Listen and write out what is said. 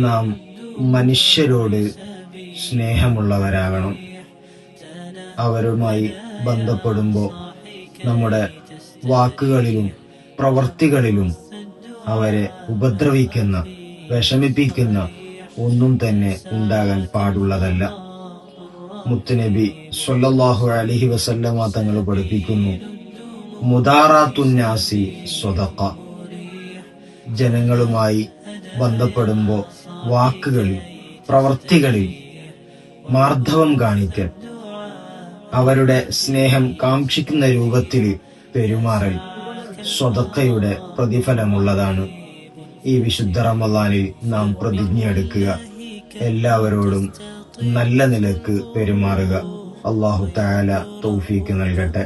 നാം മനുഷ്യരോട് സ്നേഹമുള്ളവരാകണം. അവരുമായി ബന്ധപ്പെടുമ്പോൾ നമ്മുടെ വാക്കുകളിലും പ്രവൃത്തികളിലും അവരെ ഉപദ്രവിക്കുന്ന, വിഷമിപ്പിക്കുന്ന ഒന്നും തന്നെ ഉണ്ടാകാൻ പാടുള്ളതല്ല. മുത്തുനബി സ്വല്ലല്ലാഹു അലൈഹി വസല്ലമ തങ്ങൾ പഠിപ്പിക്കുന്നു, മുദാറാത്തുന്നാസി സ്വദഖ. ജനങ്ങളുമായി ബന്ധപ്പെടുമ്പോൾ വാക്കുകളിൽ പ്രവൃത്തികളിൽ മാർദ്ദവം കാണിക്കൽ, അവരുടെ സ്നേഹം കാക്ഷിക്കുന്ന രൂപത്തിൽ പെരുമാറൽ സ്വദഖയുടെ പ്രതിഫലമുള്ളതാണ്. ഈ വിശുദ്ധ റമളാനിൽ നാം പ്രതിജ്ഞയെടുക്കുക, എല്ലാവരോടും നല്ല നിലക്ക് പെരുമാറുക. അല്ലാഹു തആല തൗഫീക്ക് നൽകട്ടെ.